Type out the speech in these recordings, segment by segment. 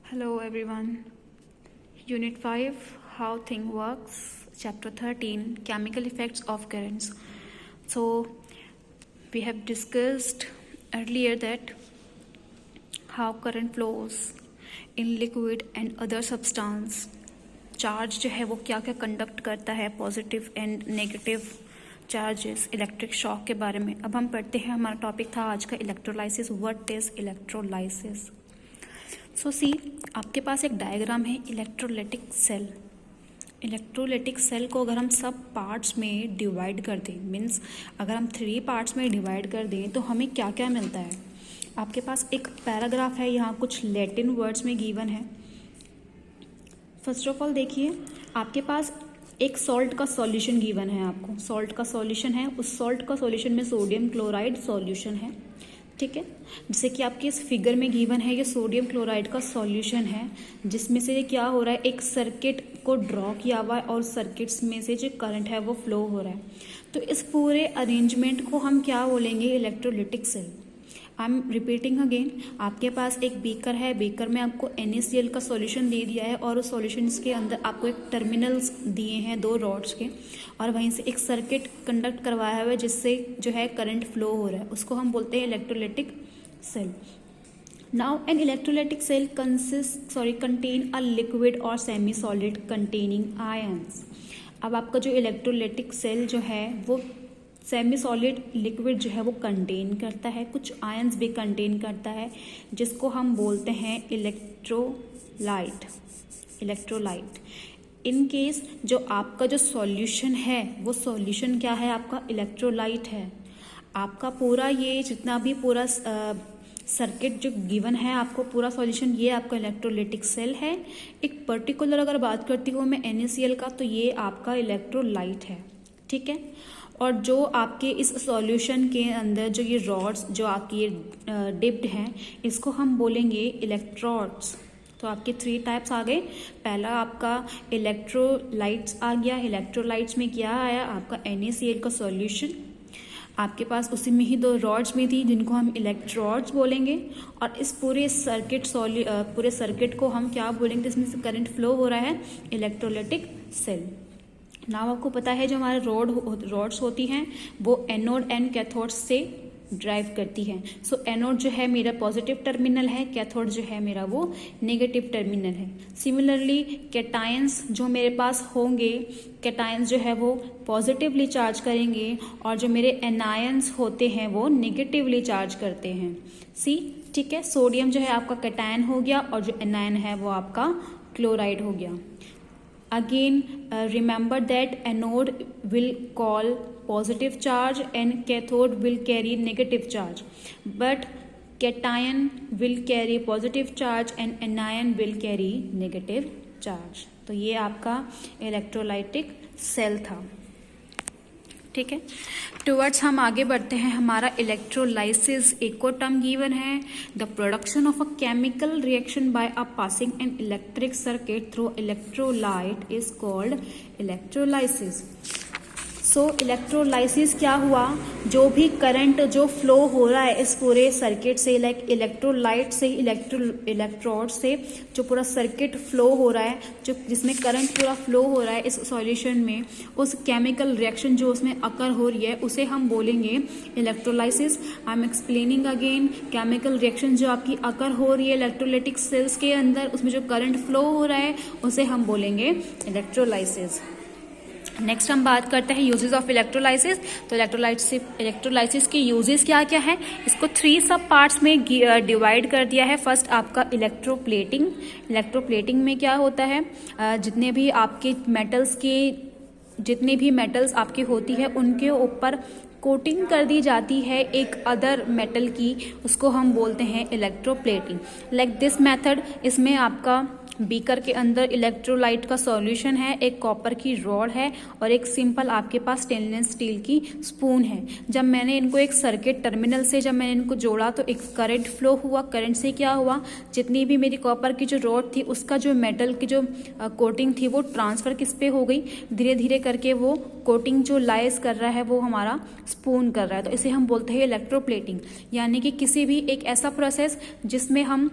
Hello everyone. Unit 5 How Thing Works, Chapter 13 Chemical Effects of Currents. So we have discussed earlier that how current flows in liquid and other substance. Charge जो है वो क्या क्या conduct करता है, positive and negative charges, electric shock के बारे में। अब हम पढ़ते हैं, हमारा टॉपिक था आज का electrolysis. What is electrolysis? So see, आपके पास एक डायग्राम है इलेक्ट्रोलाइटिक सेल। इलेक्ट्रोलाइटिक सेल को अगर हम सब पार्ट्स में डिवाइड कर दें, मीन्स अगर हम 3 पार्ट्स में डिवाइड कर दें तो हमें क्या क्या मिलता है। आपके पास एक पैराग्राफ है, यहाँ कुछ लैटिन वर्ड्स में गिवन है। फर्स्ट ऑफ ऑल देखिए, आपके पास एक सॉल्ट का सॉल्यूशन गिवन है। आपको सॉल्ट का सॉल्यूशन है, उस सॉल्ट का सॉल्यूशन में सोडियम क्लोराइड सॉल्यूशन है, ठीक है। जैसे कि आपके इस फिगर में गिवन है, ये सोडियम क्लोराइड का सॉल्यूशन है, जिसमें से क्या हो रहा है, एक सर्किट को ड्रॉ किया हुआ है और सर्किट्स में से जो करंट है वो फ्लो हो रहा है। तो इस पूरे अरेंजमेंट को हम क्या बोलेंगे, electrolytic cell. I am repeating again, आपके पास एक बीकर है, बीकर में आपको NaCl का सॉल्यूशन दे दिया है और उस सॉल्यूशन के अंदर आपको एक टर्मिनल्स दिए हैं 2 रॉड्स के, और वहीं से एक सर्किट कंडक्ट करवाया हुआ है जिससे जो है करंट फ्लो हो रहा है, उसको हम बोलते हैं electrolytic cell. Now an electrolytic cell contain a liquid और सेमी सॉलिड कंटेनिंग आयंस। अब आपका जो इलेक्ट्रोलाइटिक सेल जो है वो सेमी सॉलिड लिक्विड जो है वो कंटेन करता है, कुछ आयंस भी कंटेन करता है, जिसको हम बोलते हैं इलेक्ट्रोलाइट। इन केस जो आपका जो सॉल्यूशन है वो सॉल्यूशन क्या है, आपका इलेक्ट्रोलाइट है। आपका पूरा ये जितना भी पूरा सर्किट जो गिवन है, आपको पूरा सॉल्यूशन, ये आपका इलेक्ट्रोलाइटिक सेल है। एक पर्टिकुलर अगर बात करती हूँ मैं NaCl का, तो ये आपका इलेक्ट्रोलाइट है, ठीक है। और जो आपके इस सॉल्यूशन के अंदर जो ये रॉड्स जो आपकी ये डिप्ड हैं, इसको हम बोलेंगे इलेक्ट्रोड्स। तो आपके 3 टाइप्स आ गए। पहला आपका इलेक्ट्रोलाइट्स आ गया। इलेक्ट्रोलाइट्स में क्या आया, आपका NaCl का सॉल्यूशन, आपके पास उसी में ही 2 रॉड्स में थी जिनको हम इलेक्ट्रोड्स बोलेंगे, और इस पूरे सर्किट को हम क्या बोलेंगे, जिसमें से करंट फ्लो हो रहा है, इलेक्ट्रोलाइटिक सेल। नाउ आपको पता है जो हमारे रॉड्स होती हैं वो एनोड एंड कैथोड से ड्राइव करती हैं। सो एनोड जो है मेरा पॉजिटिव टर्मिनल है, कैथोड जो है मेरा वो नेगेटिव टर्मिनल है। सिमिलरली कैटायंस जो मेरे पास होंगे, कैटायंस जो है वो पॉजिटिवली चार्ज करेंगे, और जो मेरे एनायंस होते हैं वो नेगेटिवली चार्ज करते हैं। सी, ठीक है। सोडियम जो है आपका कैटायन हो गया, और जो एनायन है वो आपका क्लोराइड हो गया। Again, remember that anode will call positive charge and cathode will carry negative charge, but cation will carry positive charge and anion will carry negative charge। तो ये आपका इलेक्ट्रोलाइटिक सेल था, ठीक है। टुवर्ड्स हम आगे बढ़ते हैं। हमारा इलेक्ट्रोलाइसिस एक और टर्म गिवन है, the production of a chemical reaction by a passing an electric circuit through electrolyte is called electrolysis. So electrolysis क्या हुआ, जो भी करंट जो फ्लो हो रहा है इस पूरे सर्किट से, लाइक इलेक्ट्रोलाइट से, इलेक्ट्रोड से जो पूरा सर्किट फ्लो हो रहा है, जो जिसमें करंट पूरा फ्लो हो रहा है इस सॉल्यूशन में, उस केमिकल रिएक्शन जो उसमें अकर हो रही है उसे हम बोलेंगे electrolysis. I am explaining again, chemical reaction जो आपकी अकर हो रही है इलेक्ट्रोलाइटिक सेल्स के अंदर, उसमें जो करंट फ्लो हो रहा है उसे हम बोलेंगे इलेक्ट्रोलाइसिस। नेक्स्ट हम बात करते हैं यूजेस ऑफ इलेक्ट्रोलाइसिस। तो इलेक्ट्रोलाइसिस के यूजेस क्या क्या है, इसको 3 सब पार्ट्स में डिवाइड कर दिया है। फर्स्ट आपका इलेक्ट्रोप्लेटिंग। इलेक्ट्रोप्लेटिंग में क्या होता है, जितने भी मेटल्स आपकी होती है उनके ऊपर कोटिंग कर दी जाती है एक अदर मेटल की, उसको हम बोलते हैं इलेक्ट्रोप्लेटिंग। लाइक दिस मेथड, इसमें आपका बीकर के अंदर इलेक्ट्रोलाइट का सॉल्यूशन है, एक कॉपर की रॉड है, और एक सिंपल आपके पास स्टेनलेस स्टील की स्पून है। जब मैंने इनको एक सर्किट टर्मिनल से जब मैंने इनको जोड़ा तो एक करंट फ्लो हुआ। करंट से क्या हुआ, जितनी भी मेरी कॉपर की जो रॉड थी उसका जो मेटल की जो कोटिंग थी वो ट्रांसफर किस पे हो गई, धीरे धीरे करके वो कोटिंग जो लाइज कर रहा है वो हमारा स्पून कर रहा है। तो इसे हम बोलते हैं इलेक्ट्रोप्लेटिंग, यानी कि किसी भी एक ऐसा प्रोसेस जिसमें हम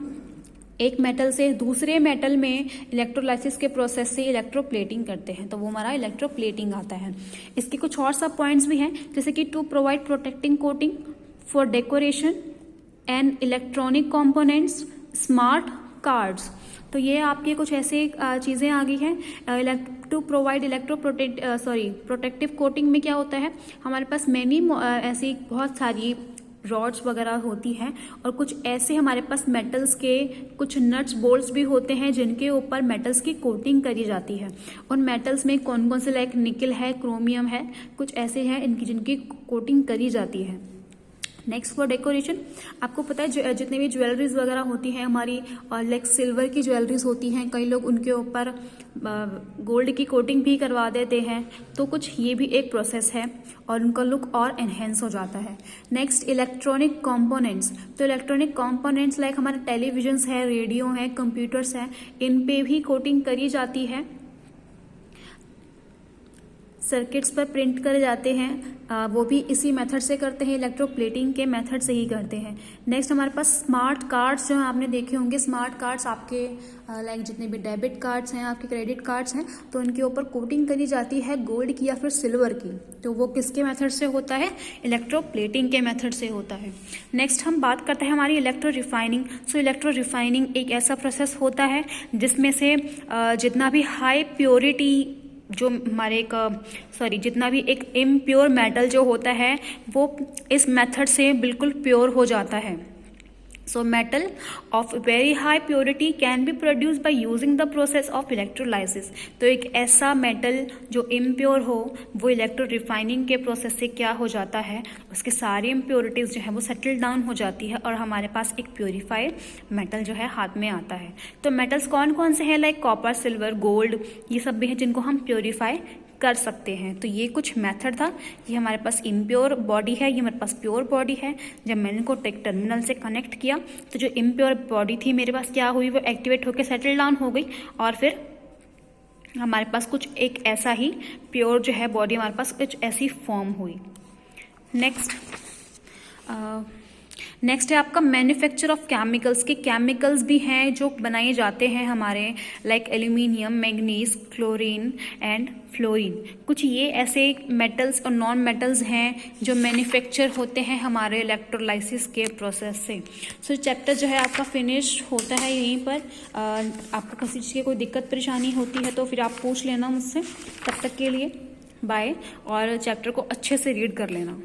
एक मेटल से दूसरे मेटल में इलेक्ट्रोलाइसिस के प्रोसेस से इलेक्ट्रोप्लेटिंग करते हैं, तो वो हमारा इलेक्ट्रोप्लेटिंग आता है। इसके कुछ और सब पॉइंट्स भी हैं, जैसे कि to provide protecting coating for decoration and electronic components, smart cards. तो ये आपके कुछ ऐसे चीज़ें आ गई हैं। टू प्रोवाइड प्रोटेक्टिव कोटिंग में क्या होता है, हमारे पास मैनी ऐसी बहुत सारी रॉड्स वगैरह होती हैं और कुछ ऐसे हमारे पास मेटल्स के कुछ नट्स बोल्ट्स भी होते हैं जिनके ऊपर मेटल्स की कोटिंग करी जाती है। उन मेटल्स में कौन कौन से, लाइक निकल है, क्रोमियम है, कुछ ऐसे हैं इनकी जिनकी कोटिंग करी जाती है। नेक्स्ट फॉर डेकोरेशन, आपको पता है जितने भी ज्वेलरीज वगैरह होती हैं हमारी, और लाइक सिल्वर की ज्वेलरीज होती हैं, कई लोग उनके ऊपर गोल्ड की कोटिंग भी करवा देते हैं, तो कुछ ये भी एक प्रोसेस है और उनका लुक और एनहेंस हो जाता है। नेक्स्ट इलेक्ट्रॉनिक कंपोनेंट्स, तो इलेक्ट्रॉनिक कंपोनेंट्स लाइक हमारे टेलीविजन्स है, रेडियो है, कंप्यूटर्स हैं, इन पे भी कोटिंग करी जाती है, सर्किट्स पर प्रिंट करे जाते हैं, वो भी इसी मेथड से करते हैं, इलेक्ट्रोप्लेटिंग के मेथड से ही करते हैं। नेक्स्ट हमारे पास स्मार्ट कार्ड्स जो आपने देखे होंगे, स्मार्ट कार्ड्स आपके लाइक जितने भी डेबिट कार्ड्स हैं, आपके क्रेडिट कार्ड्स हैं, तो उनके ऊपर कोटिंग करी जाती है गोल्ड की या फिर सिल्वर की, तो वो किसके मेथड से होता है, इलेक्ट्रोप्लेटिंग के मेथड से होता है। नेक्स्ट हम बात करते हैं हमारी इलेक्ट्रो रिफाइनिंग। सो इलेक्ट्रो रिफाइनिंग एक ऐसा प्रोसेस होता है जिसमें से जितना भी हाई प्योरिटी जो हमारे जितना भी एक इम्प्योर मेटल जो होता है वो इस मेथड से बिल्कुल प्योर हो जाता है। So metal of very high purity can be produce by using the process of electrolysis. तो एक ऐसा मेटल जो इम्प्योर हो वो इलेक्ट्रो रिफाइनिंग के प्रोसेस से क्या हो जाता है, उसके सारी इम्प्योरिटीज जो है वो सेटल डाउन हो जाती है और हमारे पास एक प्योरीफाइड मेटल जो है हाथ में आता है। तो मेटल्स कौन कौन से हैं, लाइक कॉपर, सिल्वर, गोल्ड, ये सब भी हैं जिनको हम प्योरीफाई कर सकते हैं। तो ये कुछ मेथड था, ये हमारे पास इम्प्योर बॉडी है, ये हमारे पास प्योर बॉडी है। जब मैंने इनको टेक टर्मिनल से कनेक्ट किया तो जो इम्प्योर बॉडी थी मेरे पास क्या हुई, वो एक्टिवेट होकर सेटल डाउन हो गई और फिर हमारे पास कुछ एक ऐसा ही प्योर जो है बॉडी हमारे पास कुछ ऐसी फॉर्म हुई। नेक्स्ट है आपका मैन्युफैक्चर ऑफ केमिकल्स। के केमिकल्स भी हैं जो बनाए जाते हैं हमारे, like aluminium, manganese, chlorine and fluorine. कुछ ये ऐसे मेटल्स और नॉन मेटल्स हैं जो मैन्युफैक्चर होते हैं हमारे इलेक्ट्रोलाइसिस के प्रोसेस से। सो चैप्टर जो है आपका फिनिश होता है यहीं पर। आपको किसी चीज़ की कोई दिक्कत परेशानी होती है तो फिर आप पूछ लेना मुझसे। तब तक के लिए बाय, और चैप्टर को अच्छे से रीड कर लेना।